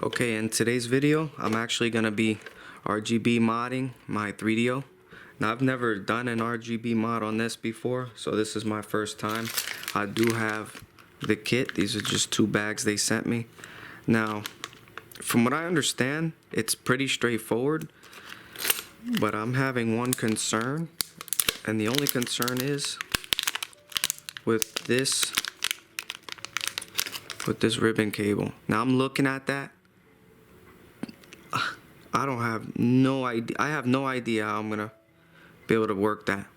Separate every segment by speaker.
Speaker 1: Okay, in today's video, I'm actually going to be RGB modding my 3DO. Now, I've never done an RGB mod on this before, so this is my first time. I do have the kit. These are just 2 bags they sent me. Now, from what I understand, it's pretty straightforward, but I'm having one concern, and the only concern is with this ribbon cable. Now, I'm looking at that. I have no idea how I'm gonna be able to work that.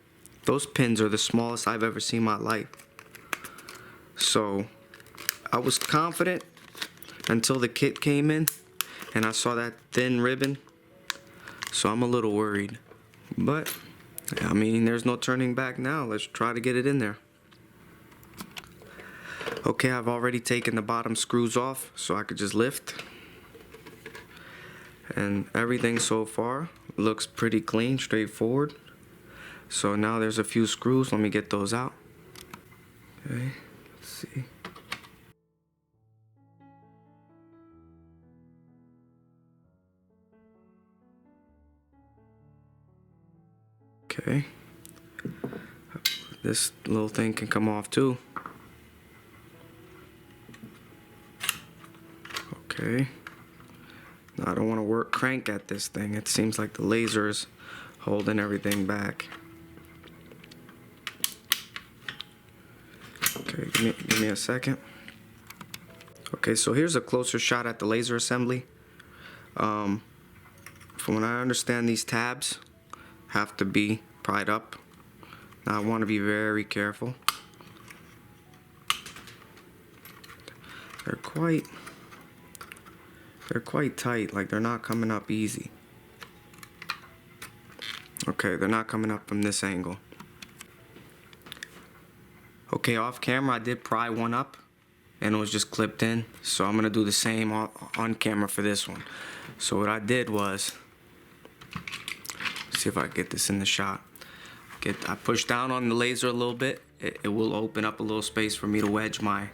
Speaker 1: Those pins are the smallest I've ever seen in my life. So I was confident until the kit came in and I saw that thin ribbon. So I'm a little worried. But I mean, there's no turning back now. Let's try to get it in there. Okay, I've already taken the bottom screws off so I could just lift. And everything so far looks pretty clean, straightforward. So now there's a few screws. Let me get those out. Okay, let's see. Okay. This little thing can come off too. Okay. I don't want to crank at this thing. It seems like the laser is holding everything back. Okay, give me a second. Okay, so here's a closer shot at the laser assembly. From what I understand, these tabs have to be pried up. Now I want to be very careful. They're quite tight, like they're not coming up easy. Okay, they're not coming up from this angle. Okay, off camera I did pry one up and it was just clipped in, so I'm gonna do the same on camera for this one. So what I did was, see if I can get this in the shot. I push down on the laser a little bit. It will open up a little space for me to wedge my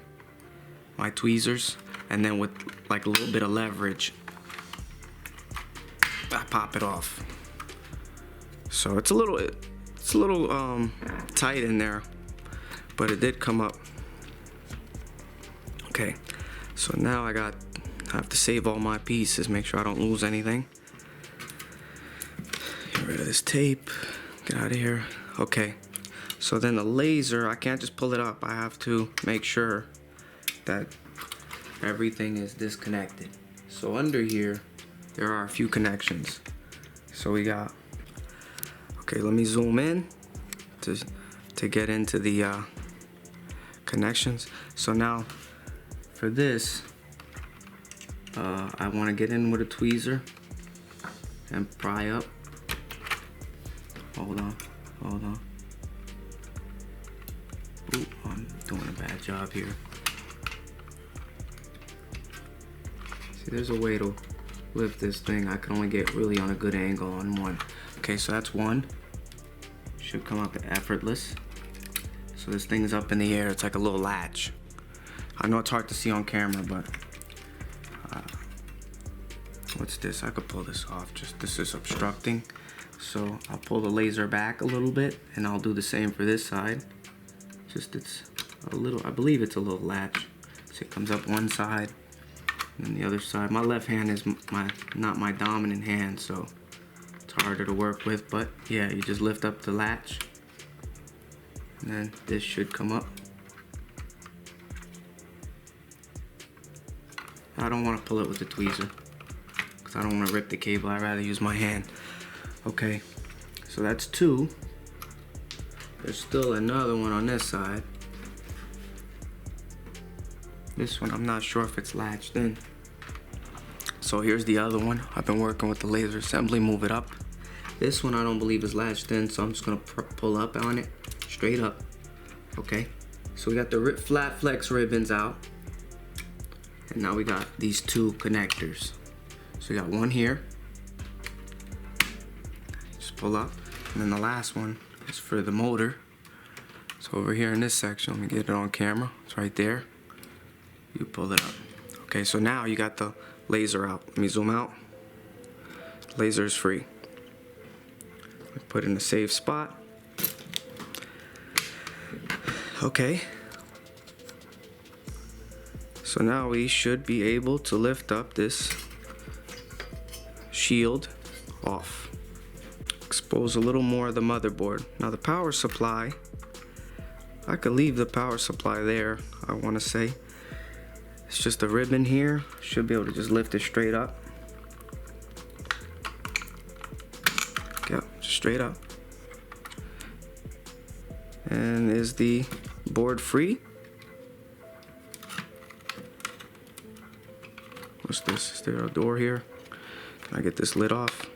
Speaker 1: tweezers. And then with like a little bit of leverage, I pop it off. So it's a little tight in there, but it did come up. Okay, so now I have to save all my pieces, make sure I don't lose anything. Get rid of this tape, get out of here. Okay, so then the laser, I can't just pull it up. I have to make sure that everything is disconnected. So under here there are a few connections. So we got, okay, let me zoom in to get into the connections. So now for this, I want to get in with a tweezer and pry up. Hold on. Ooh, I'm doing a bad job here. See, there's a way to lift this thing. I can only get really on a good angle on one. Okay, so that's one. Should come up effortless. So this thing is up in the air. It's like a little latch. I know it's hard to see on camera, but what's this? I could pull this off. Just this is obstructing. So I'll pull the laser back a little bit, and I'll do the same for this side. Just it's a little. I believe it's a little latch. So it comes up one side. And the other side. My left hand is not my dominant hand, so it's harder to work with, but yeah, you just lift up the latch and then this should come up. I don't want to pull it with the tweezer because I don't want to rip the cable. I'd rather use my hand. Okay, so that's 2. There's still another one on this side. This one, I'm not sure if it's latched in. So here's the other one. I've been working with the laser assembly, move it up. This one I don't believe is latched in, so I'm just gonna pull up on it, straight up. Okay, so we got the flat flex ribbons out. And now we got these 2 connectors. So we got one here. Just pull up. And then the last one is for the motor. So over here in this section, let me get it on camera. It's right there. You pull it up. Okay, so now you got the laser out. Let me zoom out. Laser is free. Put in a safe spot. Okay. So now we should be able to lift up this shield off. Expose a little more of the motherboard. Now the power supply, I could leave the power supply there, I want to say. It's just a ribbon here. Should be able to just lift it straight up. Yep, just straight up. And is the board free? What's this? Is there a door here? Can I get this lid off?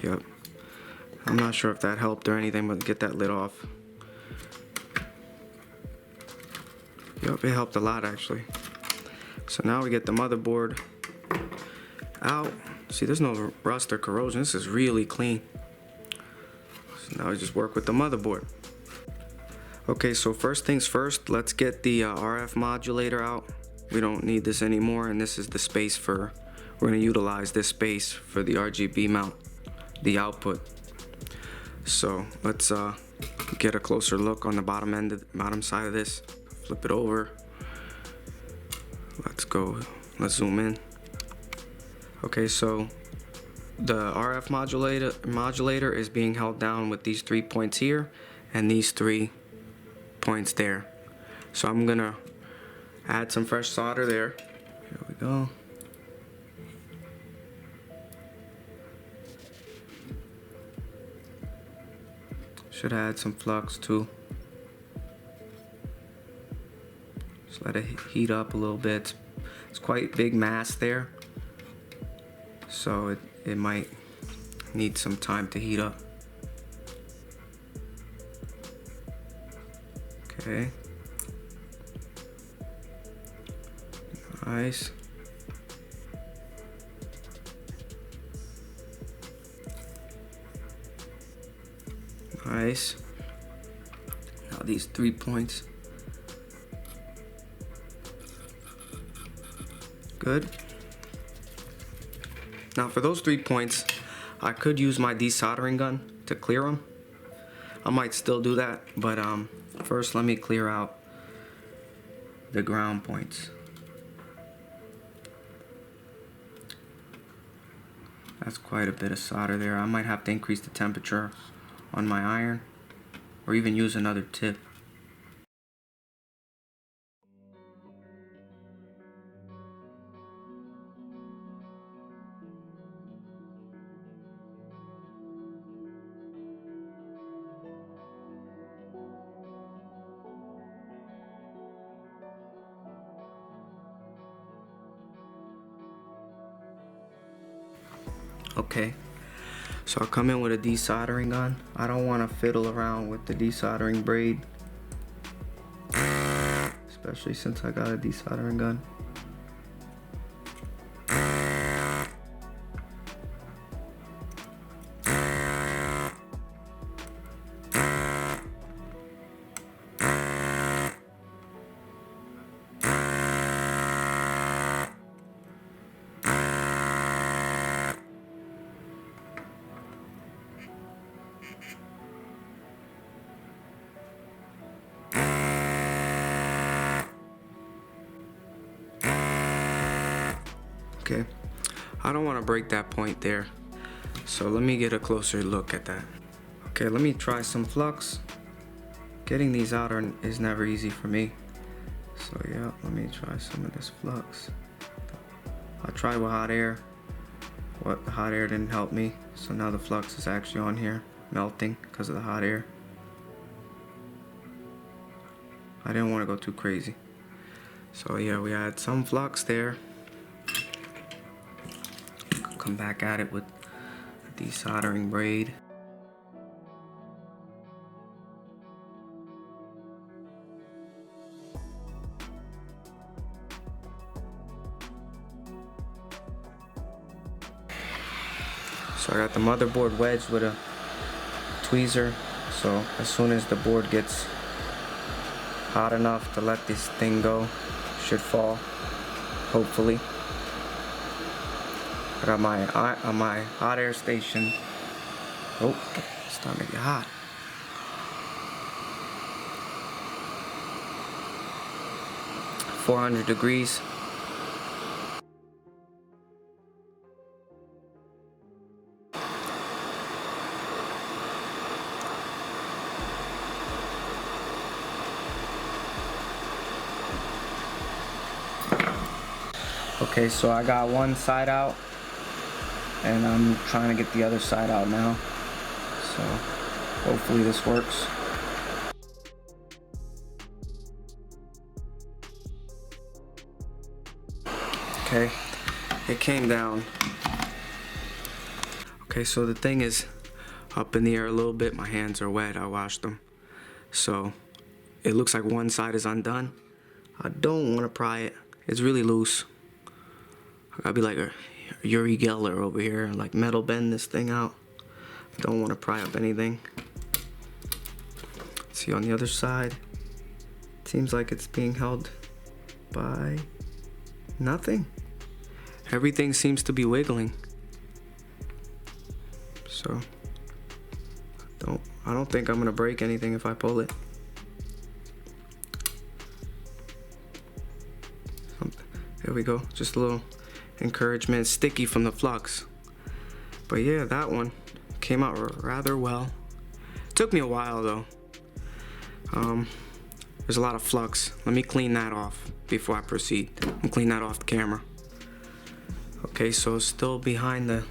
Speaker 1: Yep. I'm not sure if that helped or anything, but get that lid off. Yep, it helped a lot actually. So now we get the motherboard out. See, there's no rust or corrosion. This is really clean. So now we just work with the motherboard. Okay, so first things first, let's get the RF modulator out. We don't need this anymore, and this is the space for, we're gonna utilize this space for the RGB mount, the output. So let's get a closer look on the bottom side of this. Flip it over. Let's go, let's zoom in. Okay, so the RF modulator is being held down with these 3 points here and these 3 points there. So I'm gonna add some fresh solder there. Here we go. Should add some flux too. Just let it heat up a little bit. It's quite big mass there, so it might need some time to heat up. Okay. Nice. Nice. Now these 3 points. Good. Now for those 3 points, I could use my desoldering gun to clear them. I might still do that, but first let me clear out the ground points. That's quite a bit of solder there. I might have to increase the temperature on my iron, or even use another tip. Okay, so I'll come in with a desoldering gun. I don't want to fiddle around with the desoldering braid, especially since I got a desoldering gun. Okay, I don't want to break that point there, so let me get a closer look at that. Okay, let me try some flux. Getting these out is never easy for me, so yeah, let me try some of this flux. I tried with hot air. The hot air didn't help me, so now the flux is actually on here melting because of the hot air. I didn't want to go too crazy, so yeah, we had some flux there. Come back at it with a desoldering braid. So I got the motherboard wedged with a tweezer, so as soon as the board gets hot enough to let this thing go, should fall, hopefully. I got my hot air station. Oh, it's starting to get hot. .400 degrees. Okay, so I got one side out, and I'm trying to get the other side out now. So hopefully this works. Okay, it came down. Okay, so the thing is up in the air a little bit. My hands are wet, I washed them. So it looks like one side is undone. I don't want to pry it. It's really loose. I gotta be like a Uri Geller over here, like metal bend this thing out. Don't want to pry up anything. See on the other side, it seems like it's being held by nothing. Everything seems to be wiggling. So I don't think I'm gonna break anything if I pull it. There we go, just a little encouragement. Sticky from the flux. But yeah, that one came out rather well. Took me a while though. There's a lot of flux. Let me clean that off before I proceed. I'll clean that off the camera. Okay, so still behind the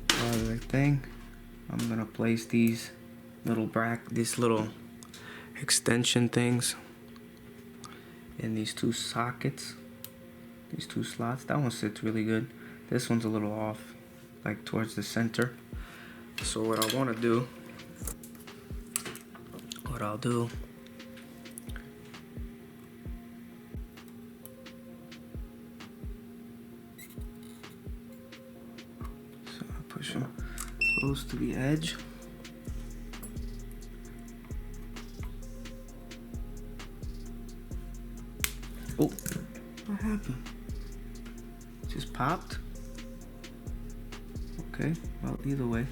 Speaker 1: other thing, I'm gonna place these little extension things in these two sockets, these two slots. That one sits really good. This one's a little off, like towards the center. So what I'll do, so I push them close to the edge. Oh, what happened? Just popped? Okay, well, either way.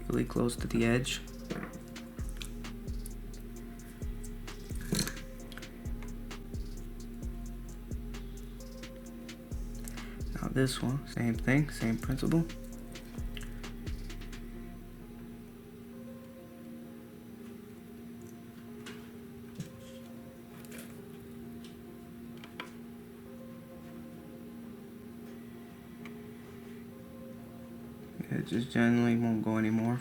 Speaker 1: Really close to the edge. Now this one, same thing, same principle. It just generally won't go anymore.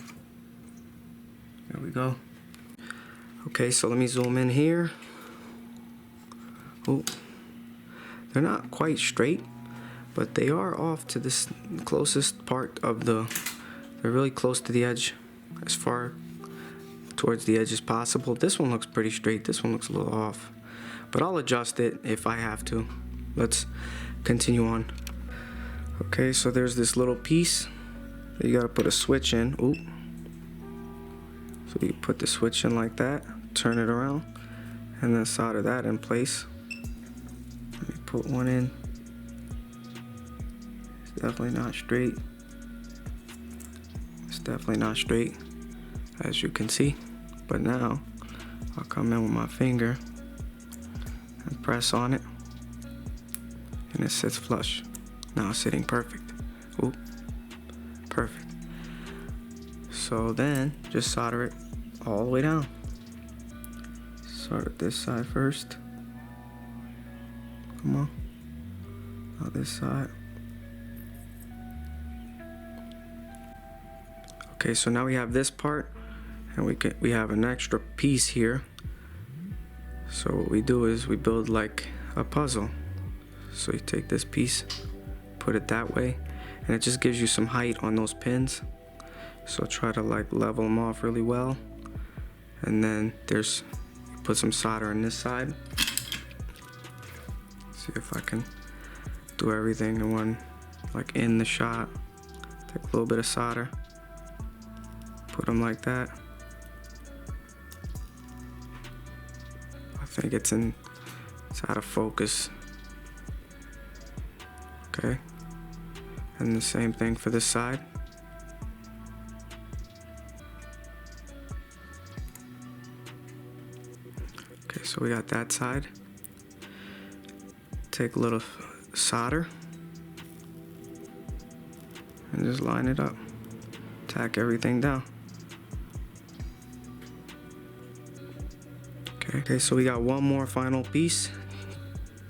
Speaker 1: There we go. Okay, so let me zoom in here. Oh, they're not quite straight, but they are off to this closest part of they're really close to the edge, as far towards the edge as possible. This one looks pretty straight, this one looks a little off, but I'll adjust it if I have to. Let's continue on. Okay, so there's this little piece that you gotta put a switch in. Ooh. So you put the switch in like that, turn it around, and then solder that in place. Let me put one in. It's definitely not straight. It's definitely not straight, as you can see. But now, I'll come in with my finger and press on it, and it sits flush. Now it's sitting perfect. Ooh. Perfect. So then just solder it all the way down. Start this side first. Come on. Now this side. Okay, so now we have this part, and we have an extra piece here. So what we do is we build like a puzzle. So you take this piece, put it that way, and it just gives you some height on those pins. So try to like level them off really well. And then put some solder on this side. So See if I can do everything in one, like in the shot. Take a little bit of solder, put them like that. I think it's out of focus. Okay, and the same thing for this side. Okay, so we got that side. Take a little solder and just line it up. Tack everything down. Okay, so we got one more final piece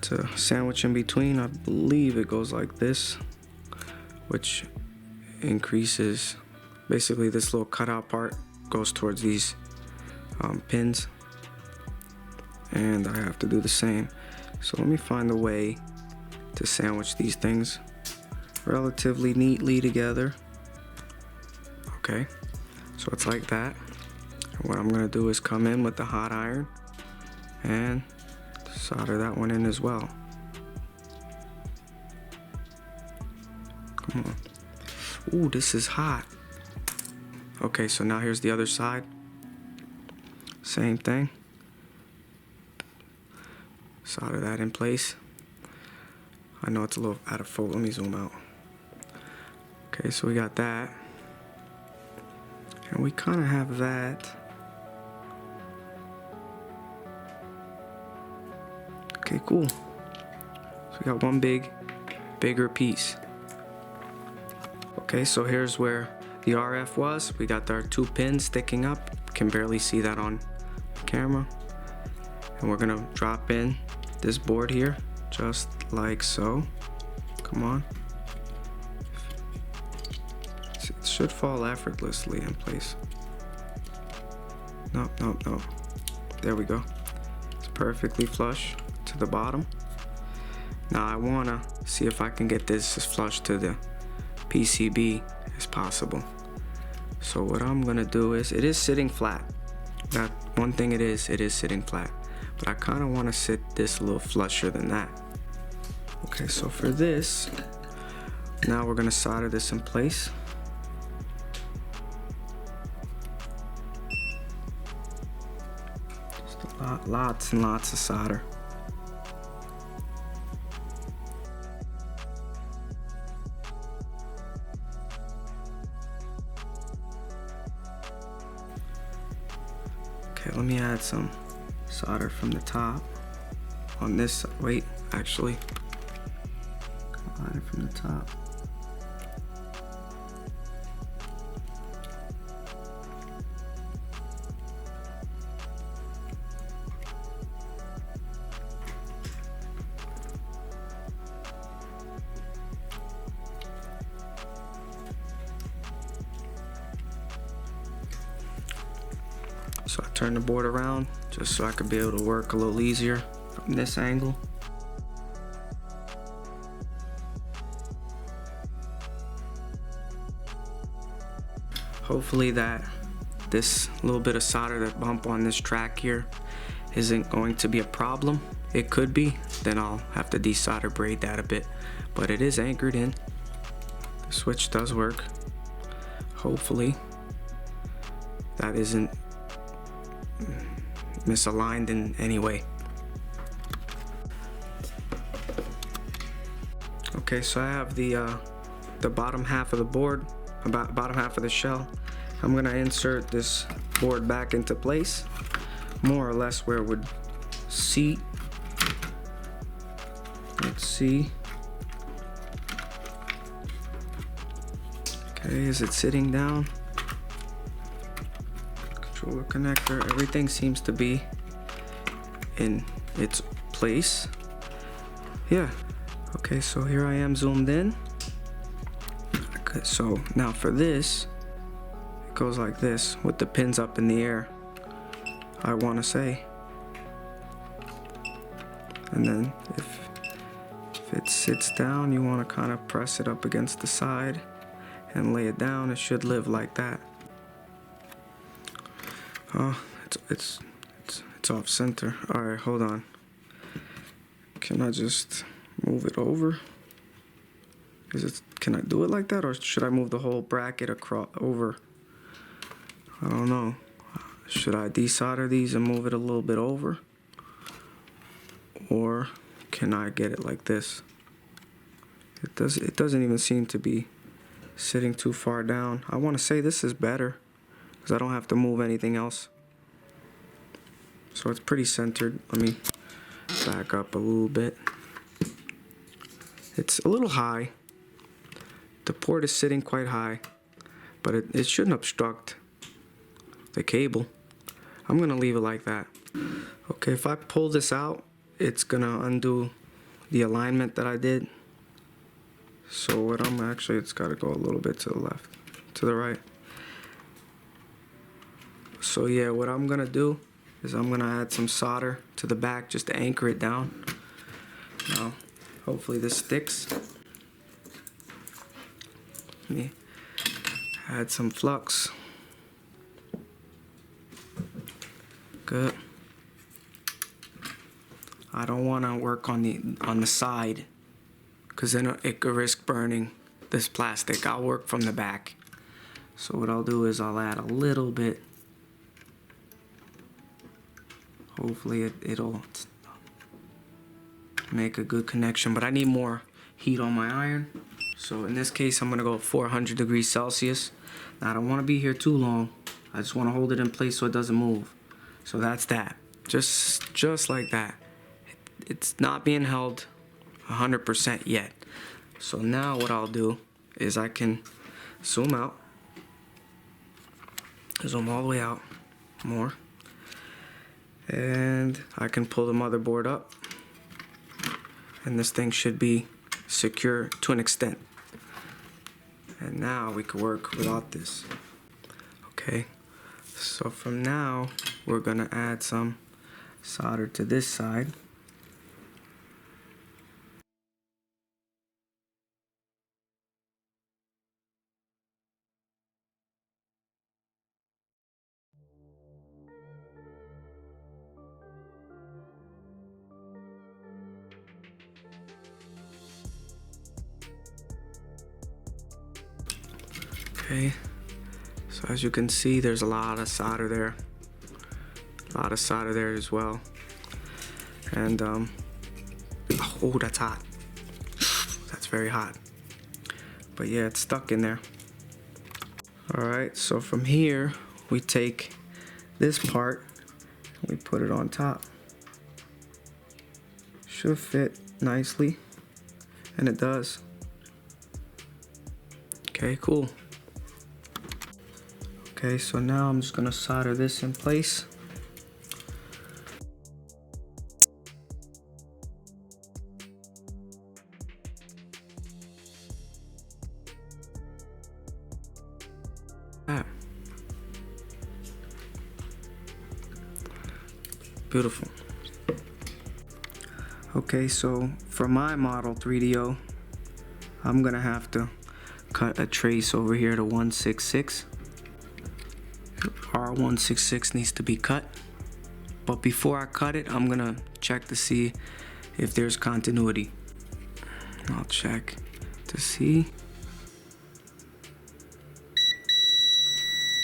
Speaker 1: to sandwich in between. I believe it goes like this, which increases, basically this little cutout part goes towards these pins, and I have to do the same. So let me find a way to sandwich these things relatively neatly together. Okay, so it's like that. And what I'm gonna do is come in with the hot iron and solder that one in as well. Come on. Ooh, this is hot. Okay, so now here's the other side. Same thing. Solder that in place. I know it's a little out of focus. Let me zoom out. Okay, so we got that. And we kind of have that. Okay, cool. So we got one bigger piece. Okay, so here's where the RF was. We got our 2 pins sticking up. Can barely see that on camera. And we're gonna drop in this board here, just like so. Come on. It should fall effortlessly in place. Nope. There we go. It's perfectly flush to the bottom. Now I wanna see if I can get this as flush to the PCB as possible. So what I'm gonna do is, it is sitting flat. That one thing it is sitting flat. But I kind of want to sit this a little flusher than that. Okay, so for this, now we're gonna solder this in place. Just lots and lots of solder. Okay, let me add some solder from the top on this. Wait, actually, add it from the top. So I turn the board around just so I could be able to work a little easier from this angle. Hopefully that this little bit of solder, that bump on this track here, isn't going to be a problem. It could be, then I'll have to desolder braid that a bit, but it is anchored in. The switch does work. Hopefully that isn't misaligned in any way. Okay, so I have the bottom half of the board, bottom half of the shell. I'm gonna insert this board back into place, more or less where it would seat. Let's see. Okay, is it sitting down? Controller connector, everything seems to be in its place. Yeah. Okay, so here I am zoomed in. Okay, so now for this, it goes like this with the pins up in the air, I want to say. And then if it sits down, you want to kind of press it up against the side and lay it down. It should live like that. Oh, it's off center. All right, hold on. Can I just move it over? Can I do it like that, or should I move the whole bracket across over? I don't know. Should I desolder these and move it a little bit over? Or can I get it like this? It doesn't even seem to be sitting too far down. I want to say this is better because I don't have to move anything else. So it's pretty centered. Let me back up a little bit. It's a little high. The port is sitting quite high, but it shouldn't obstruct the cable. I'm gonna leave it like that. Okay, if I pull this out, it's gonna undo the alignment that I did. So what it's gotta go a little bit to the left, to the right. So yeah, what I'm gonna do is I'm gonna add some solder to the back just to anchor it down. Now, hopefully this sticks. Let me add some flux. Good. I don't want to work on the side, because then it could risk burning this plastic. I'll work from the back. So what I'll do is I'll add a little bit. Hopefully it'll make a good connection, but I need more heat on my iron. So in this case, I'm gonna go 400 degrees Celsius. Now I don't wanna be here too long. I just wanna hold it in place so it doesn't move. So that's that, just like that. It's not being held 100% yet. So now what I'll do is I can zoom out, zoom all the way out more, and I can pull the motherboard up, and this thing should be secure to an extent. And now we can work without this. Okay, so from now we're gonna add some solder to this side. Okay, so as you can see, there's a lot of solder there. A lot of solder there as well. And, oh, that's hot. That's very hot. But yeah, it's stuck in there. Alright, so from here, we take this part, and we put it on top. Should fit nicely, and it does. Okay, cool. Okay, so now I'm just gonna solder this in place. Ah. Beautiful. Okay, so for my model 3DO, I'm gonna have to cut a trace over here to 166. R166 needs to be cut, but before I cut it, I'm gonna check to see if there's continuity. I'll check to see.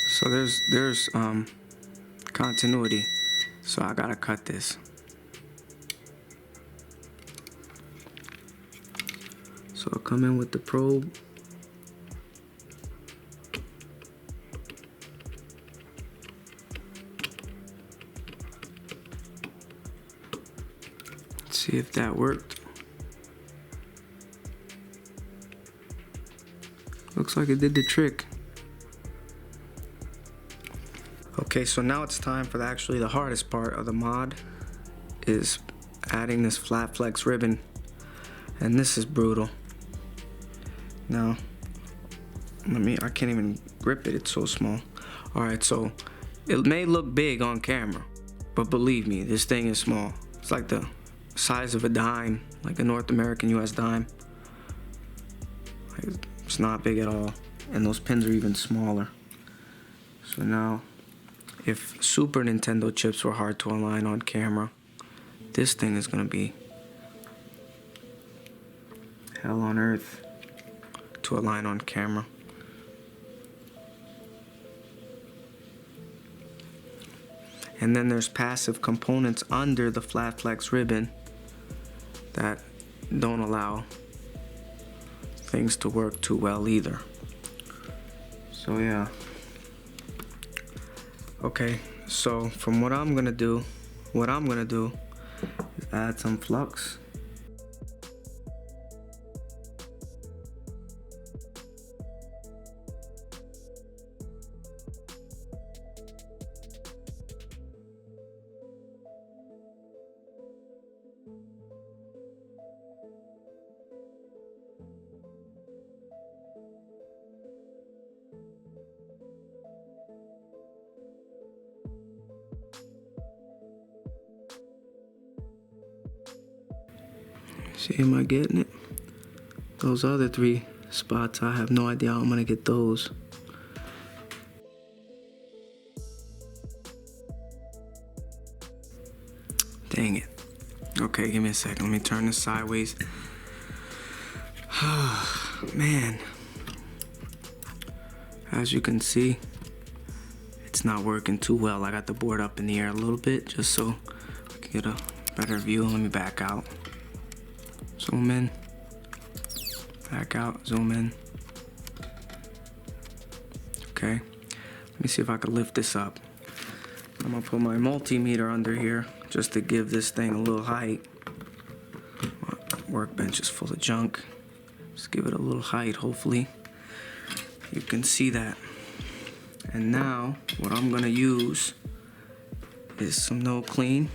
Speaker 1: So there's continuity, so I gotta cut this. So I'll come in with the probe. See if that worked. Looks like it did the trick. Okay, so now it's time for actually the hardest part of the mod, is adding this flat flex ribbon, and this is brutal. Now, I can't even grip it, it's so small. Alright, so it may look big on camera, but believe me, this thing is small. It's like the size of a dime, like a North American US dime. It's not big at all, and those pins are even smaller. So now, if Super Nintendo chips were hard to align on camera, this thing is gonna be hell on earth to align on camera. And then there's passive components under the flat flex ribbon that don't allow things to work too well either. So yeah. Okay, so from what I'm gonna do is add some flux. See, am I getting it? Those other 3 spots, I have no idea how I'm gonna get those. Dang it. Okay, give me a second. Let me turn this sideways. Man. As you can see, it's not working too well. I got the board up in the air a little bit just so I can get a better view. Let me back out. Zoom in. Back out. Zoom in. Okay. Let me see if I can lift this up. I'm gonna put my multimeter under here just to give this thing a little height. My workbench is full of junk. Just give it a little height, hopefully. You can see that. And now, what I'm gonna use is some no clean.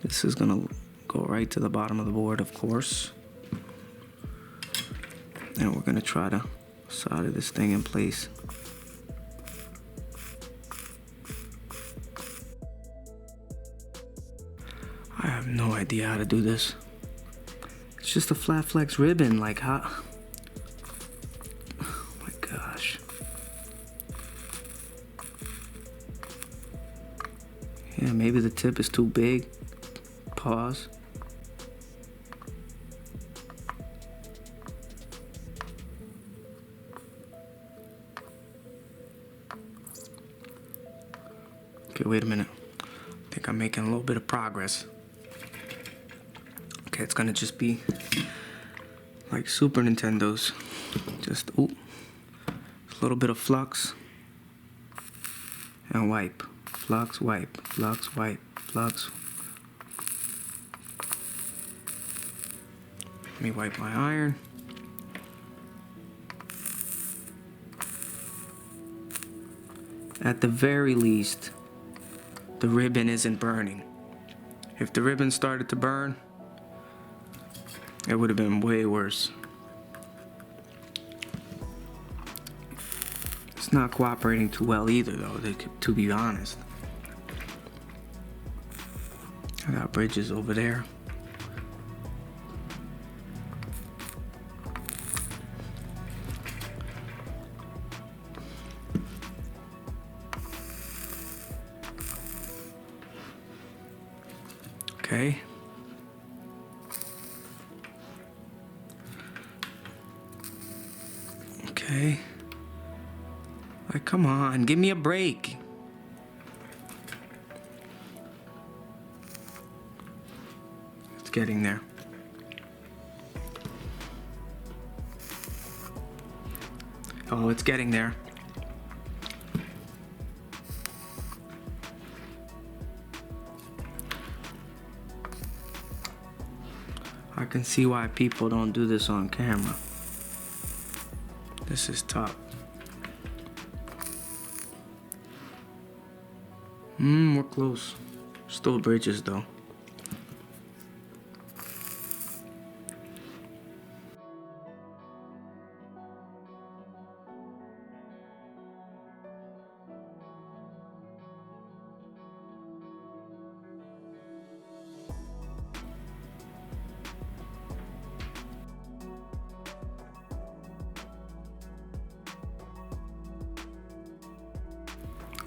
Speaker 1: This is gonna go right to the bottom of the board, of course. And we're gonna try to solder this thing in place. I have no idea how to do this. It's just a flat flex ribbon, like how? Oh my gosh. Yeah, maybe the tip is too big. Pause. Okay, wait a minute. I think I'm making a little bit of progress. Okay, it's gonna just be like Super Nintendo's. Just, a little bit of flux and wipe. Flux, wipe, flux, wipe, flux. Let me wipe my iron. At the very least, the ribbon isn't burning. If the ribbon started to burn, it would have been way worse. It's not cooperating too well either, though, to be honest. I got bridges over there. Okay. Okay. Like, come on, give me a break. It's getting there. Oh, it's getting there. I can see why people don't do this on camera. This is tough. We're close. Still bridges though.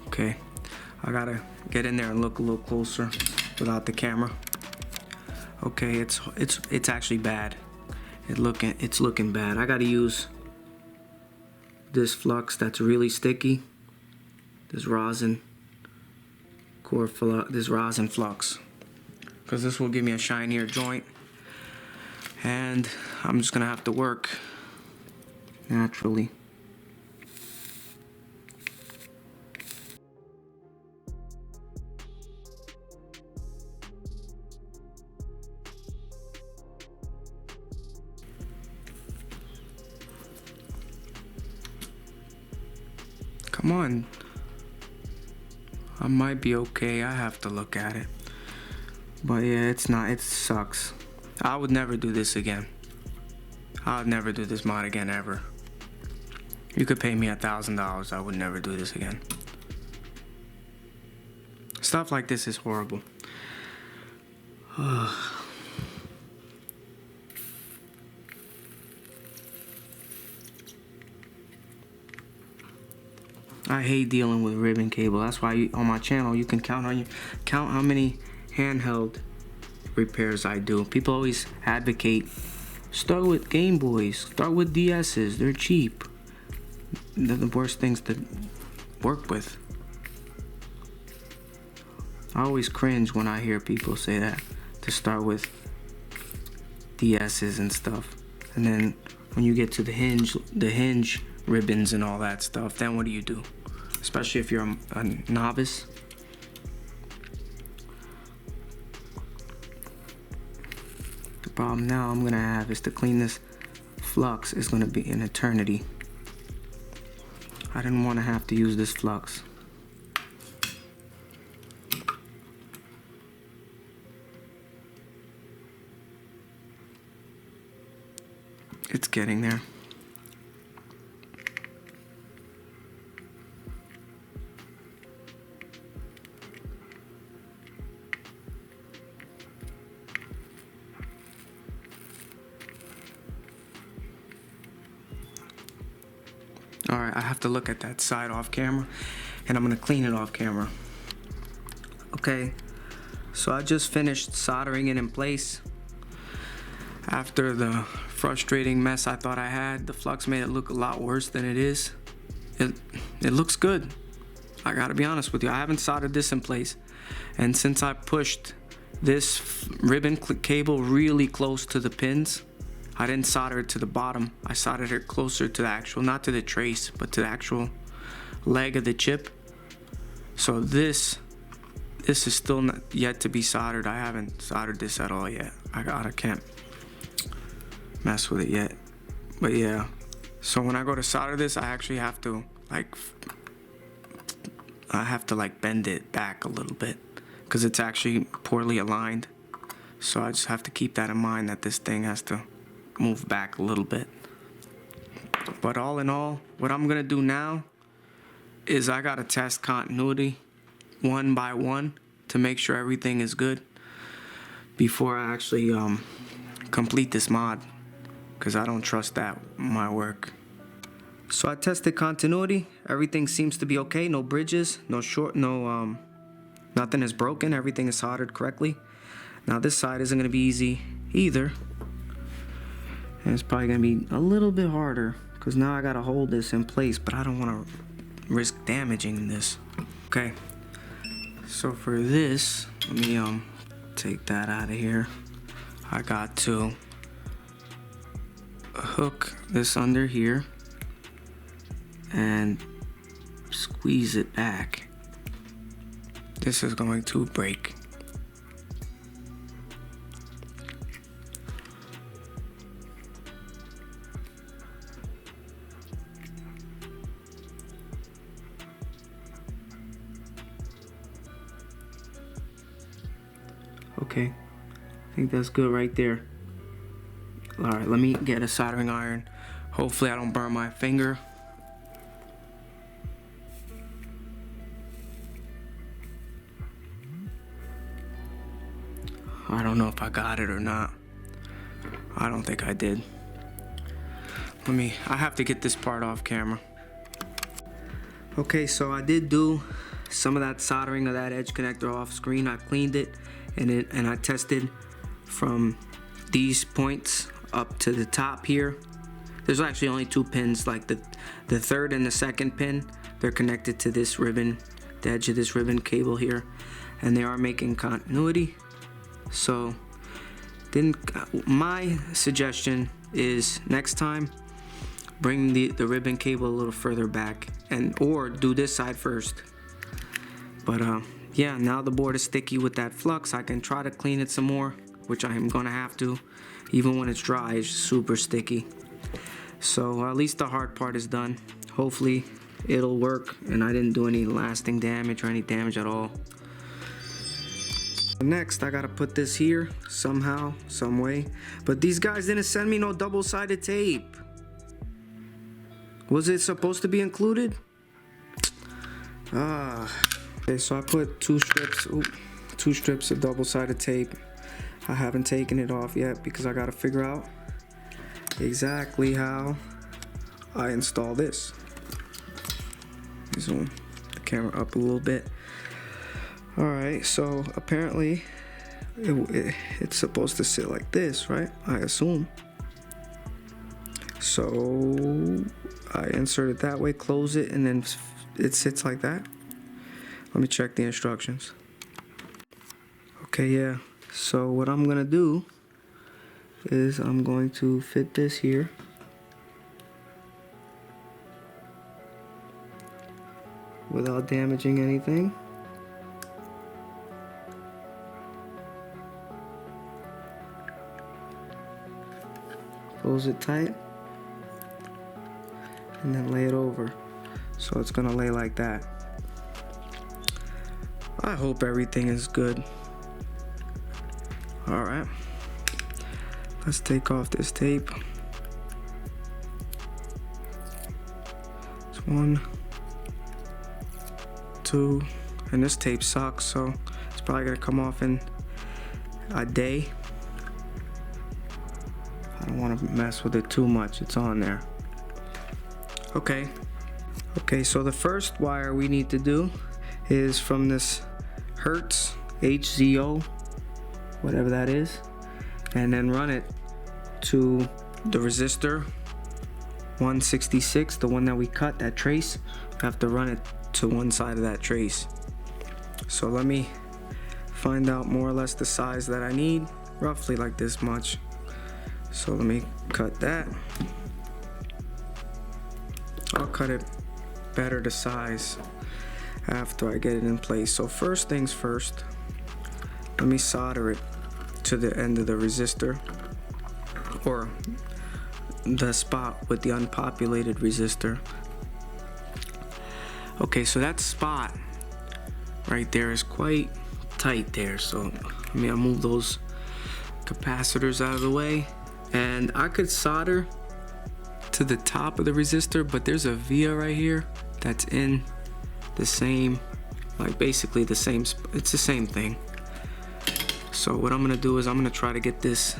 Speaker 1: Okay, I gotta get in there and look a little closer without the camera. Okay, it's actually bad. it's looking bad. I gotta use this flux that's really sticky. This rosin flux, because this will give me a shinier joint, and I'm just gonna have to work naturally. Come on. I might be okay. I have to look at it. But yeah, it's not. It sucks. I would never do this again. I would never do this mod again, ever. You could pay me $1,000. I would never do this again. Stuff like this is horrible. I hate dealing with ribbon cable. That's why on my channel you can count how many handheld repairs I do. People always advocate start with Game Boys, start with DS's. They're cheap. They're the worst things to work with. I always cringe when I hear people say that, to start with DS's and stuff, and then when you get to the hinge ribbons and all that stuff, then what do? Especially if you're a novice. The problem now I'm gonna have is to clean this flux is gonna be an eternity. I didn't want to have to use this flux. It's getting there. Alright, I have to look at that side off camera, and I'm gonna clean it off camera. Okay, so I just finished soldering it in place. After the frustrating mess I thought I had, the flux made it look a lot worse than it is. It looks good. I gotta be honest with you, I haven't soldered this in place. And since I pushed this ribbon cable really close to the pins, I didn't solder it to the bottom. I soldered it closer to the actual, not to the trace, but to the actual leg of the chip. So this is still not yet to be soldered. I haven't soldered this at all yet. I can't mess with it yet. But yeah, so when I go to solder this, I actually have to bend it back a little bit, because it's actually poorly aligned. So I just have to keep that in mind, that this thing has to move back a little bit. But all in all, what I'm gonna do now is I gotta test continuity one by one to make sure everything is good before I actually complete this mod, because I don't trust that my work. So I tested continuity. Everything seems to be okay. No bridges, nothing is broken. Everything is soldered correctly. Now this side isn't gonna be easy either. And it's probably gonna be a little bit harder, because now I gotta hold this in place, but I don't wanna risk damaging this. Okay, so for this, let me take that out of here. I got to hook this under here and squeeze it back. This is going to break. Okay, I think that's good right there. Alright, let me get a soldering iron. Hopefully I don't burn my finger. I don't know if I got it or not. I don't think I did. I have to get this part off camera. Okay, so I did do some of that soldering of that edge connector off screen. I cleaned it and I tested from these points up to the top here. There's actually only 2 pins, like the third and the second pin, they're connected to this ribbon, the edge of this ribbon cable here, and they are making continuity. So then my suggestion is next time bring the ribbon cable a little further back, or do this side first. But yeah, now the board is sticky with that flux. I can try to clean it some more, which I am gonna have to. Even when it's dry, it's super sticky. So at least the hard part is done. Hopefully it'll work and I didn't do any lasting damage or any damage at all. Next, I gotta put this here somehow, some way. But these guys didn't send me no double-sided tape. Was it supposed to be included? Okay, so I put 2 strips of double-sided tape. I haven't taken it off yet because I gotta figure out exactly how I install this. Zoom the camera up a little bit. Alright, so apparently it's supposed to sit like this, right? I assume. So I insert it that way, close it, and then it sits like that. Let me check the instructions. Okay, yeah. So what I'm gonna do is I'm going to fit this here. Without damaging anything. Close it tight. And then lay it over. So it's gonna lay like that. I hope everything is good. Alright. Let's take off this tape. It's 1, 2, and this tape sucks, so it's probably gonna come off in a day. I don't want to mess with it too much. It's on there. Okay, so the first wire we need to do is from this Hertz HZO, whatever that is, and then run it to the resistor 166, the one that we cut, that trace. We have to run it to one side of that trace. So let me find out more or less the size that I need, roughly like this much. So let me cut that. I'll cut it better to size after I get it in place. So first things first, let me solder it to the end of the resistor, or the spot with the unpopulated resistor. Okay, so that spot right there is quite tight there, so I'll move those capacitors out of the way, and I could solder to the top of the resistor, but there's a via right here that's in the same, like basically the same, it's the same thing. So what I'm gonna do is I'm gonna try to get this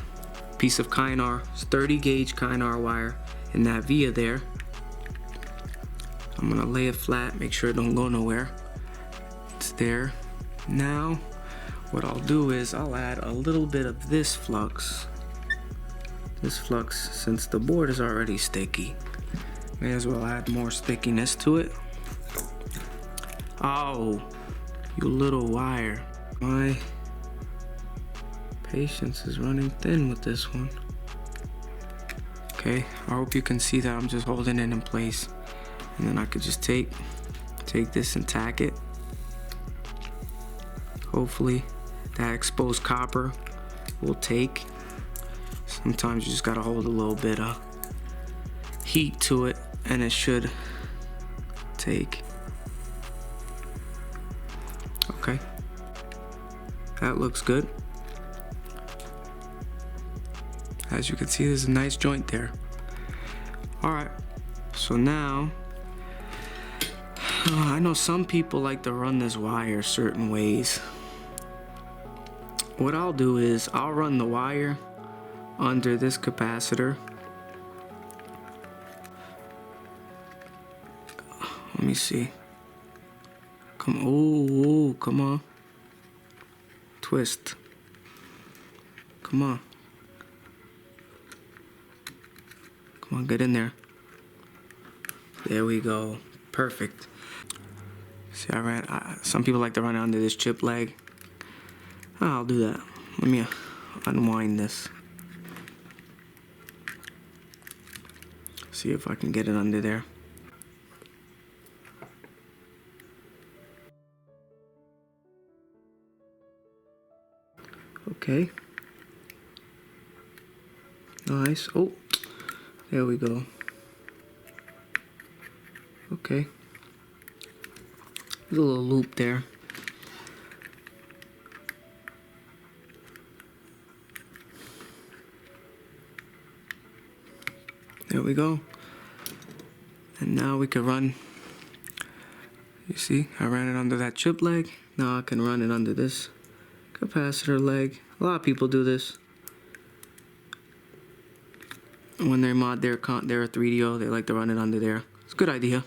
Speaker 1: piece of Kynar, 30 gauge Kynar wire in that via there. I'm gonna lay it flat, make sure it don't go nowhere. It's there. Now what I'll do is I'll add a little bit of this flux. This flux, since the board is already sticky, may as well add more stickiness to it. Oh, you little wire. My patience is running thin with this one. Okay, I hope you can see that I'm just holding it in place. And then I could just take this and tack it. Hopefully that exposed copper will take. Sometimes you just gotta hold a little bit of heat to it and it should take. Okay, that looks good. As you can see, there's a nice joint there. Alright, so now I know some people like to run this wire certain ways. What I'll do is I'll run the wire under this capacitor. Let me see. Come on. Twist. Come on. Come on, get in there. There we go. Perfect. See, some people like to run it under this chip leg. I'll do that. Let me unwind this. See if I can get it under there. Okay. Nice. Oh, there we go. Okay. There's a little loop there. There we go. And now we can run. You see, I ran it under that chip leg. Now I can run it under this capacitor leg. A lot of people do this. When they mod their 3DO, they like to run it under there. It's a good idea.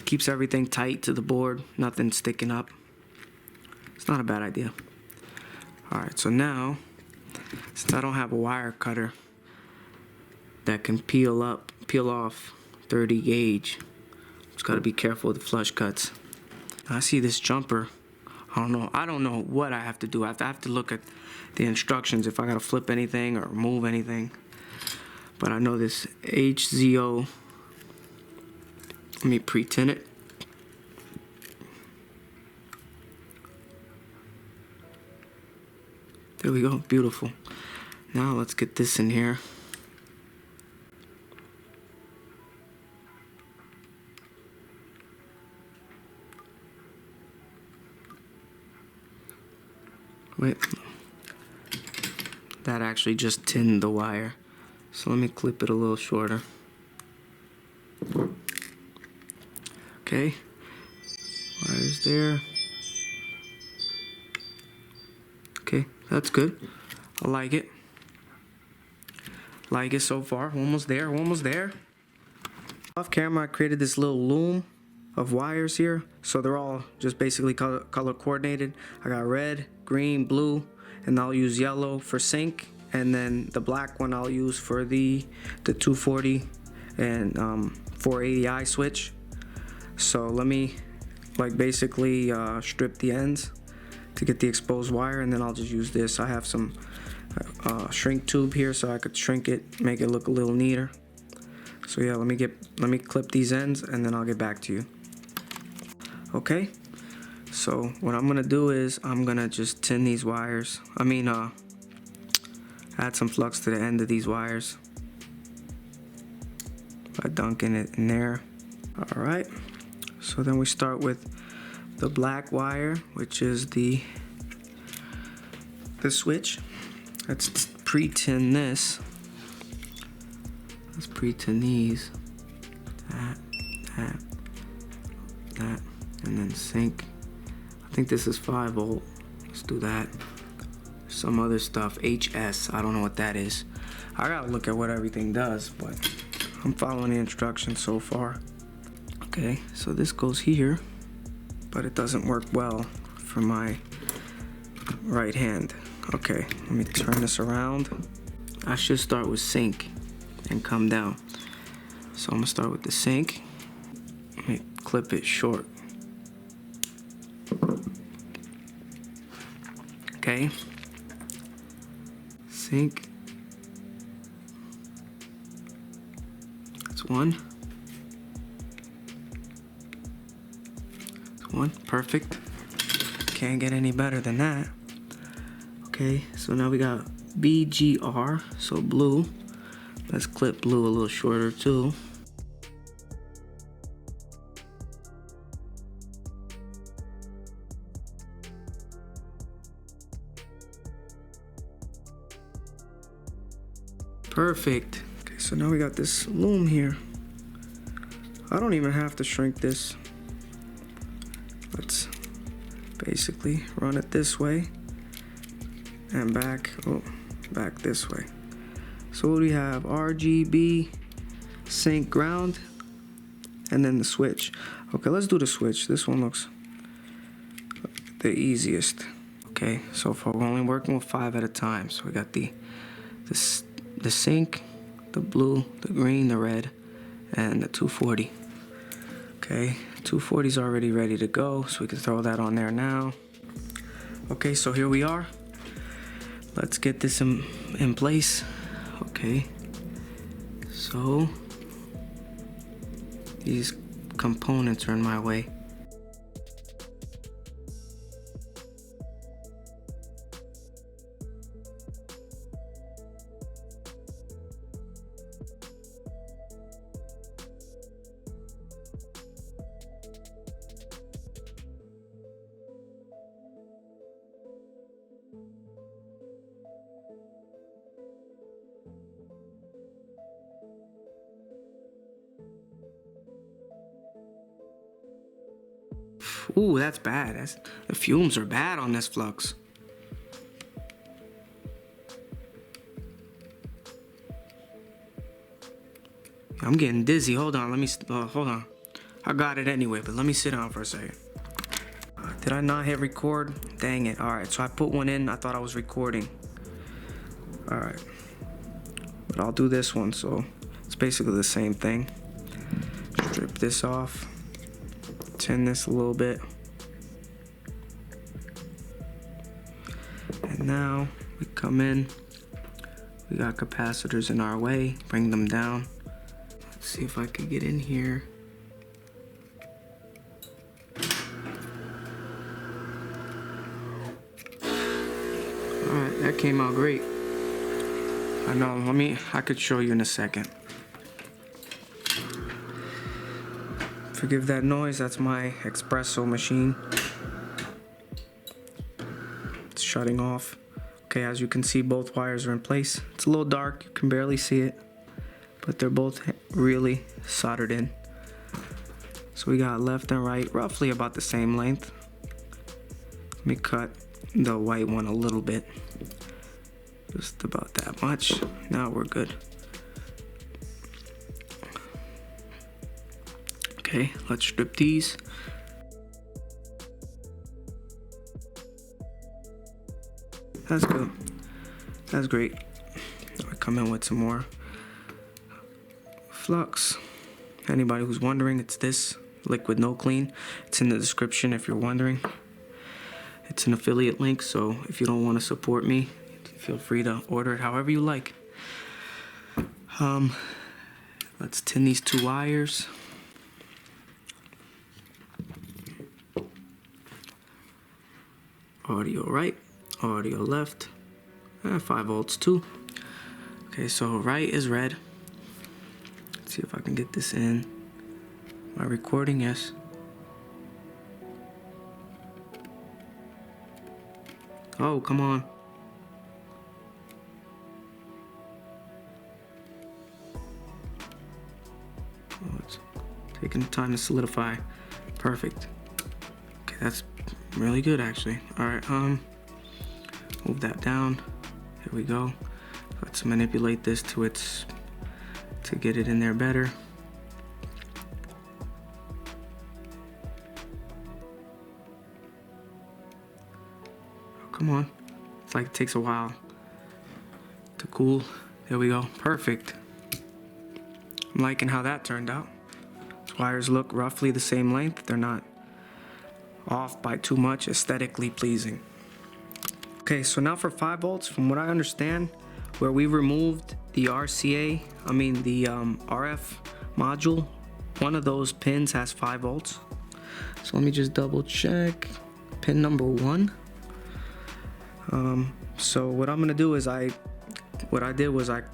Speaker 1: Keeps everything tight to the board, nothing sticking up. It's not a bad idea. Alright, so now, since I don't have a wire cutter that can peel off 30 gauge, just gotta be careful with the flush cuts. I see this jumper. I don't know what I have to do. I have to look at the instructions if I gotta flip anything or move anything. But I know this HZO. Let me pre-tin it. There we go, beautiful. Now let's get this in here. Wait, that actually just tinned the wire. So let me clip it a little shorter. Okay, wires there. Okay, that's good. I like it. Like it so far. Almost there, almost there. Off camera, I created this little loom of wires here. So they're all just basically color coordinated. I got red, green, blue, and I'll use yellow for sync. And then the black one I'll use for the 240 and 480i switch. So let me basically strip the ends to get the exposed wire, and then I'll just use this. I have some shrink tube here so I could shrink it, make it look a little neater. So yeah, let me clip these ends and then I'll get back to you. Okay, so what I'm gonna do is I'm gonna just tin these wires. Add some flux to the end of these wires by dunking it in there. All right, so then we start with the black wire, which is the switch. Let's pre-tin this. Let's pre-tin these. That, and then sync. I think this is 5 volt. Let's do that. Some other stuff, HS, I don't know what that is. I gotta look at what everything does, but I'm following the instructions so far. Okay, so this goes here, but it doesn't work well for my right hand. Okay, let me turn this around. I should start with sync and come down. So I'm gonna start with the sync. Let me clip it short. Okay. Sync. That's one. That's one. Perfect. Can't get any better than that. Okay, so now we got BGR, so blue. Let's clip blue a little shorter too. Perfect. Okay, so now we got this loom here. I don't even have to shrink this. Let's basically run it this way and back this way. So what do we have? RGB, sync, ground, and then the switch. Okay, let's do the switch. This one looks the easiest. Okay, so far we're only working with 5 at a time. So we got the sync, the blue, the green, the red, and the 240. Okay, 240 is already ready to go, so we can throw that on there now. Okay, so here we are. Let's get this in place. Okay, so these components are in my way. Ooh, that's bad. The fumes are bad on this flux. I'm getting dizzy. Hold on, let me, hold on. I got it anyway, but let me sit down for a second. Did I not hit record? Dang it. Alright, so I put one in. I thought I was recording. Alright. But I'll do this one, so it's basically the same thing. Strip this off. Tin this a little bit. And now we come in. We got capacitors in our way. Bring them down. Let's see if I can get in here. Alright, that came out great. I know, I could show you in a second. Forgive that noise, that's my espresso machine. It's shutting off. Okay, as you can see, both wires are in place. It's a little dark, you can barely see it, but they're both really soldered in. So we got left and right, roughly about the same length. Let me cut the white one a little bit. Just about that much. Now we're good. Okay, let's strip these. That's good. That's great. I come in with some more flux. Anybody who's wondering, it's this liquid no clean. It's in the description if you're wondering. It's an affiliate link, so if you don't want to support me, feel free to order it however you like. Let's tin these two wires. Audio right, audio left, 5 volts too. Okay, so right is red. Let's see if I can get this in. Am I recording? Yes. Oh, come on. Oh, it's taking time to solidify. Perfect. Okay, that's really good actually. Alright, move that down. Here we go. Let's manipulate this to get it in there better. Oh, come on. It's like it takes a while to cool. There we go. Perfect. I'm liking how that turned out. These wires look roughly the same length. They're not off by too much, aesthetically pleasing. Okay, so now for 5 volts, from what I understand, where we removed the RCA, the RF module, one of those pins has 5 volts. So let me just double check. Pin number 1. So what I'm gonna do is I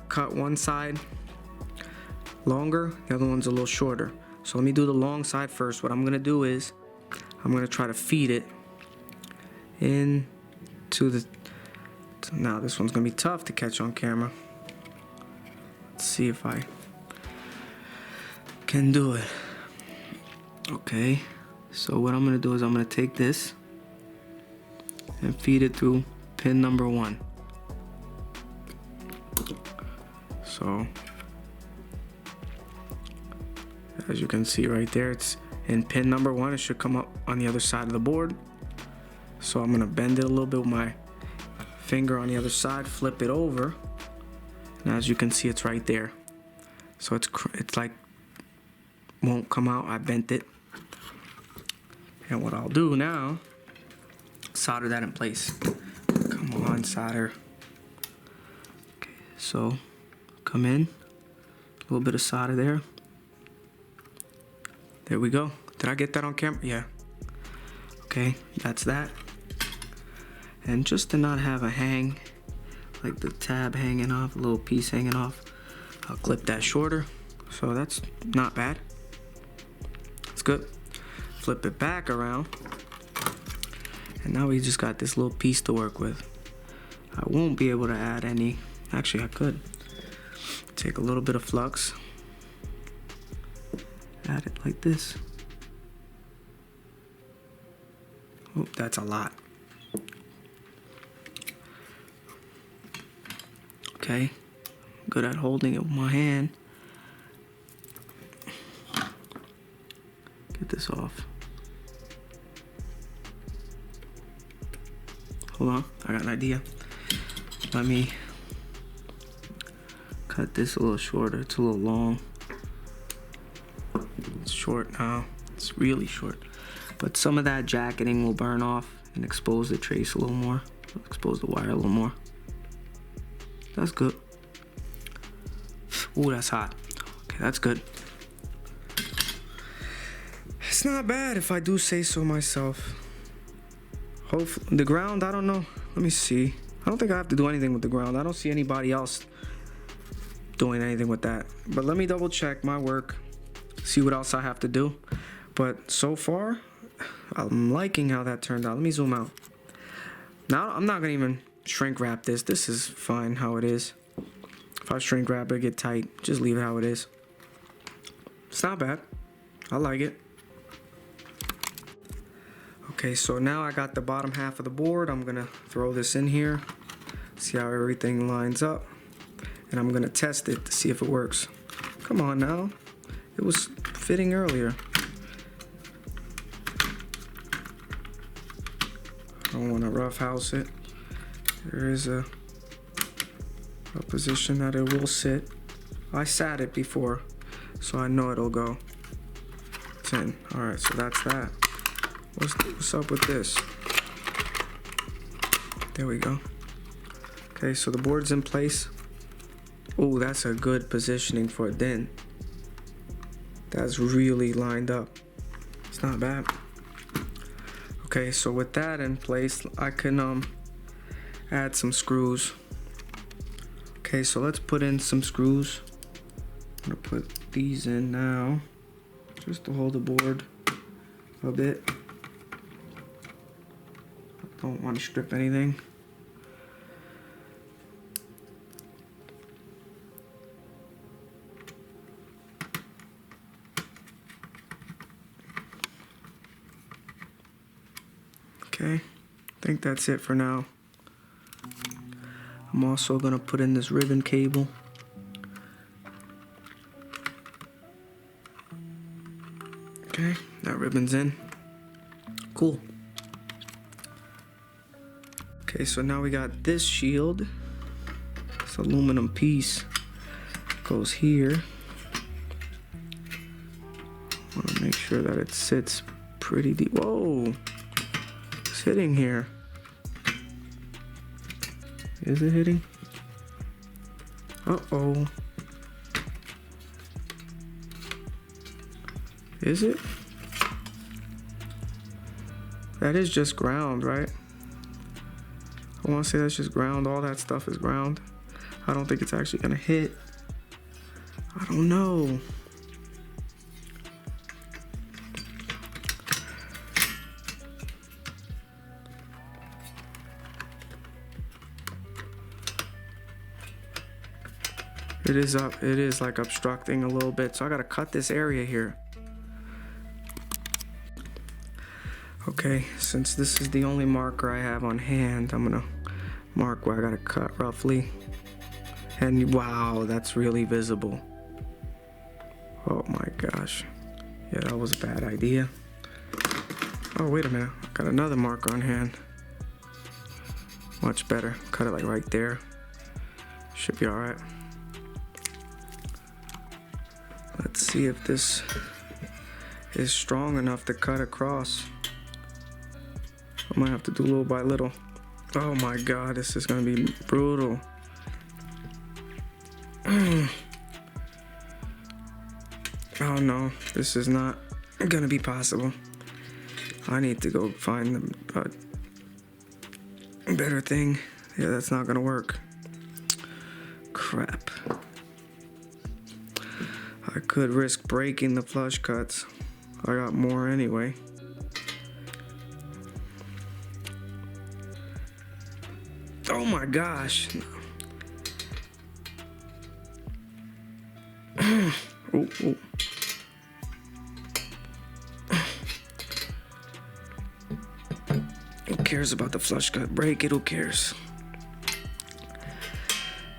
Speaker 1: cut one side longer, the other one's a little shorter. So let me do the long side first. What I'm gonna do is I'm gonna try to feed it into the, now this one's gonna be tough to catch on camera. Let's see if I can do it. Okay, so what I'm gonna do is I'm gonna take this and feed it through pin number 1. So as you can see right there, it's in pin number 1. It should come up on the other side of the board. So I'm gonna bend it a little bit with my finger on the other side, flip it over, and as you can see, it's right there. So it's like won't come out. I bent it. And what I'll do now, solder that in place. Come on, solder. Okay, so come in, a little bit of solder there. There we go. Did I get that on camera? Yeah. Okay, that's that. And just to not have a hang, like the tab hanging off, a little piece hanging off, I'll clip that shorter. So that's not bad. It's good. Flip it back around. And now we just got this little piece to work with. I won't be able to add any, actually I could. Take a little bit of flux, add it like this. Oh, that's a lot. Okay, good at holding it with my hand. Get this off. Hold on, I got an idea. Let me cut this a little shorter. It's a little long. It's short now. It's really short. But some of that jacketing will burn off and expose the trace a little more. Expose the wire a little more. That's good. Ooh, that's hot. Okay, that's good. It's not bad if I do say so myself. Hopefully, the ground, I don't know. Let me see. I don't think I have to do anything with the ground. I don't see anybody else doing anything with that. But let me double check my work, see what else I have to do. But so far, I'm liking how that turned out. Let me zoom out. Now, I'm not gonna even shrink wrap this. This is fine how it is. If I shrink wrap it, get tight. Just leave it how it is. It's not bad. I like it. Okay, so now I got the bottom half of the board. I'm gonna throw this in here, see how everything lines up, and I'm gonna test it to see if it works. Come on now, it was fitting earlier. I don't wanna roughhouse it. There is a position that it will sit. I sat it before, so I know it'll go. 10, all right, so that's that. What's up with this? There we go. Okay, so the board's in place. Oh, that's a good positioning for it then. That's really lined up. It's not bad. Okay, so with that in place, I can add some screws. Okay, so let's put in some screws. I'm gonna put these in now, just to hold the board a bit. Don't want to strip anything. Okay, I think that's it for now. I'm also gonna put in this ribbon cable. Okay, that ribbon's in. Cool. Okay, so now we got this shield. This aluminum piece goes here. I want to make sure that it sits pretty deep. Whoa, it's hitting here. Is it hitting? Uh-oh. Is it? That is just ground, right? I want to say that's just ground. All that stuff is ground. I don't think it's actually gonna hit. I don't know. It is up. It is like obstructing a little bit. So I gotta cut this area here. Okay, since this is the only marker I have on hand, I'm gonna mark where I gotta cut roughly. And wow, that's really visible. Oh my gosh. Yeah, that was a bad idea. Oh, wait a minute. I got another marker on hand. Much better. Cut it like right there. Should be alright. Let's see if this is strong enough to cut across. I might have to do little by little. Oh my god, this is gonna be brutal. Oh no, this is not gonna be possible. I need to go find a better thing. Yeah, that's not gonna work. Crap. I could risk breaking the flush cuts. I got more anyway. Oh my gosh. Oh, oh. Who cares about the flush cut? Break it, who cares?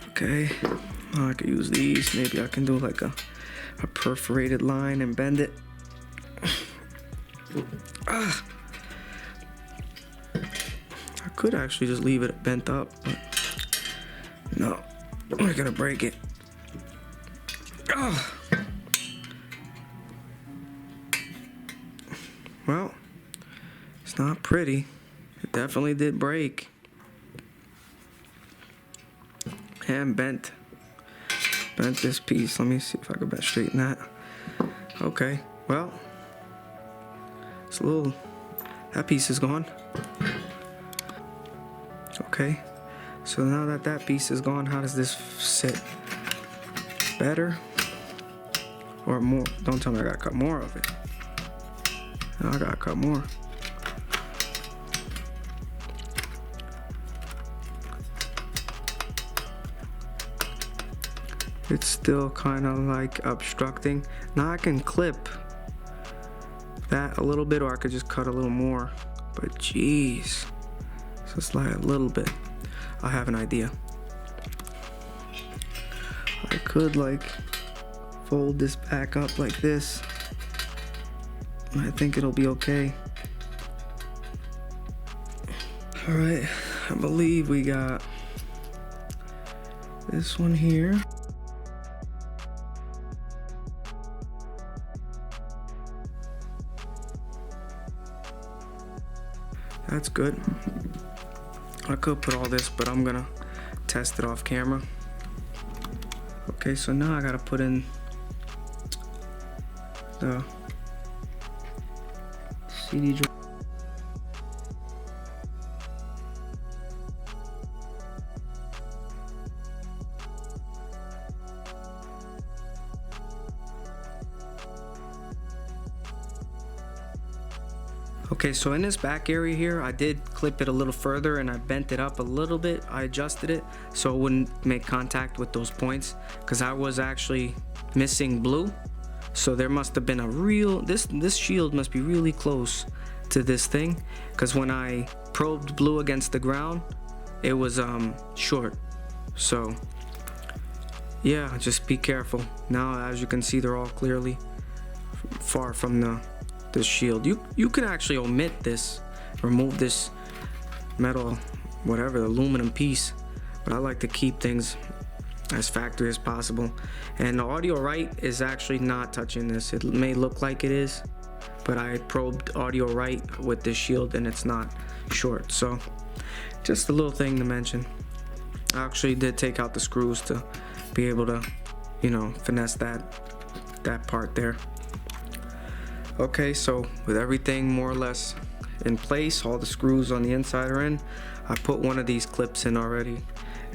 Speaker 1: Okay, I could use these. Maybe I can do like a perforated line and bend it. I could actually just leave it bent up, but no, we're gonna break it. Well, it's not pretty. It definitely did break. And bent this piece. Let me see if I can straighten that. Okay, well, it's a little, that piece is gone. Okay, so now that that piece is gone, how does this sit? Better or more? Don't tell me I gotta cut more of it. No, I gotta cut more. It's still kind of like obstructing. Now I can clip that a little bit, or I could just cut a little more. But geez, just like a little bit. I have an idea. I could like fold this back up like this. I think it'll be okay. All right, I believe we got this one here. That's good. I could put all this, but I'm gonna test it off camera. Okay, so now I gotta put in the CD drive. Okay, so in this back area here, I did clip it a little further and I bent it up a little bit. I adjusted it so it wouldn't make contact with those points, because I was actually missing blue. So there must have been a real, this shield must be really close to this thing, because when I probed blue against the ground, it was short. So yeah, just be careful. Now as you can see, they're all clearly far from the shield. You can actually omit this, remove this metal, whatever, the aluminum piece, but I like to keep things as factory as possible. And the audio right is actually not touching this. It may look like it is, but I probed audio right with this shield and it's not short. So just a little thing to mention. I actually did take out the screws to be able to, you know, finesse that part there. Okay, so with everything more or less in place, all the screws on the inside are in, I put one of these clips in already,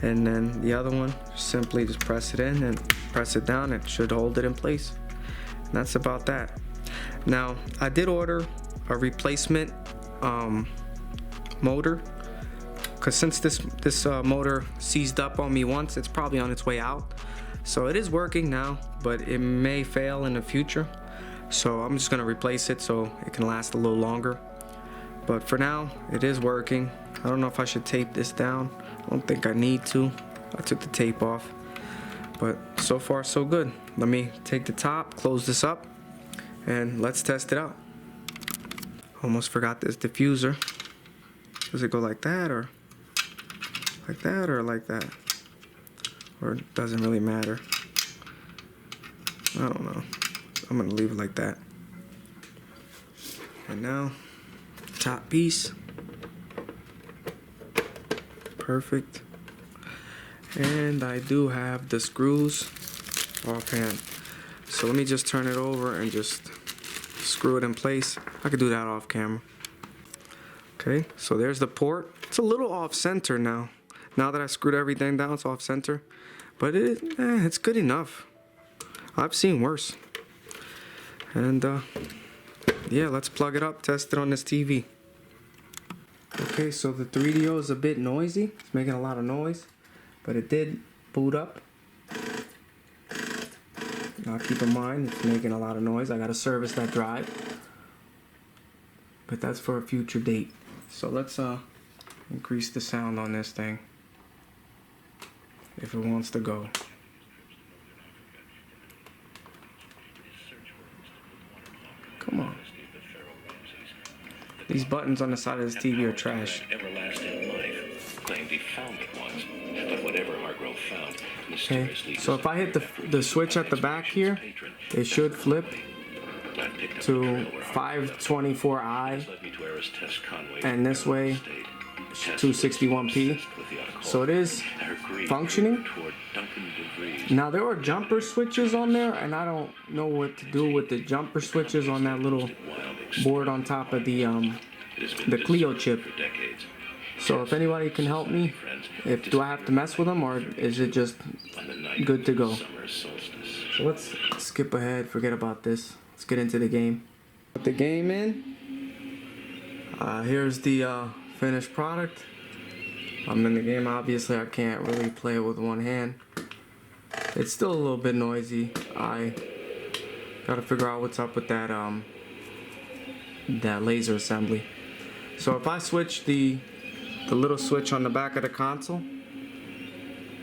Speaker 1: and then the other one, simply just press it in and press it down. It should hold it in place. And that's about that. Now, I did order a replacement motor, because since this motor seized up on me once, it's probably on its way out. So it is working now, but it may fail in the future. So I'm just gonna replace it so it can last a little longer. But for now, it is working. I don't know if I should tape this down. I don't think I need to. I took the tape off. But so far, so good. Let me take the top, close this up, and let's test it out. Almost forgot this diffuser. Does it go like that, or like that, or like that? Or it doesn't really matter. I don't know. I'm gonna leave it like that. And now, top piece. Perfect. And I do have the screws offhand. So let me just turn it over and just screw it in place. I could do that off camera. Okay, so there's the port. It's a little off center now. Now that I screwed everything down, it's off center. But it's good enough. I've seen worse. And yeah, let's plug it up, test it on this TV. Okay, so the 3DO is a bit noisy. It's making a lot of noise, but it did boot up. Now keep in mind, it's making a lot of noise. I gotta service that drive, but that's for a future date. So let's increase the sound on this thing if it wants to go. Come on. These buttons on the side of this TV are trash. Okay, so if I hit the switch at the back here, it should flip to 524i, and this way 261p. So it is functioning. Now there are jumper switches on there, and I don't know what to do with the jumper switches on that little board on top of the Clio chip. So if anybody can help me, do I have to mess with them, or is it just good to go? So let's skip ahead, forget about this. Let's get into the game. Put the game in. Here's the finished product. I'm in the game. Obviously I can't really play it with one hand. It's still a little bit noisy. I gotta figure out what's up with that that laser assembly. So if I switch the little switch on the back of the console,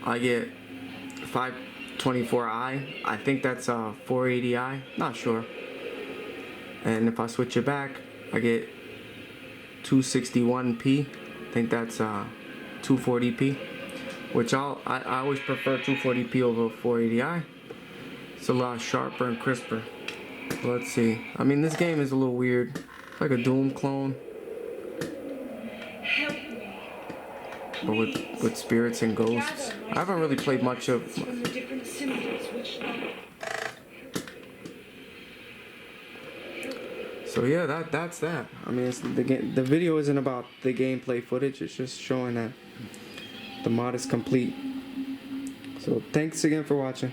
Speaker 1: I get 524i. I think that's 480i, not sure. And if I switch it back, I get 261p. I think that's 240p, which I always prefer 240p over 480i. It's a lot sharper and crisper. Let's see. I mean, this game is a little weird. It's like a Doom clone, but with spirits and ghosts. I haven't really played much of. So yeah, that's that. I mean, the video isn't about the gameplay footage. It's just showing that the mod is complete. So thanks again for watching.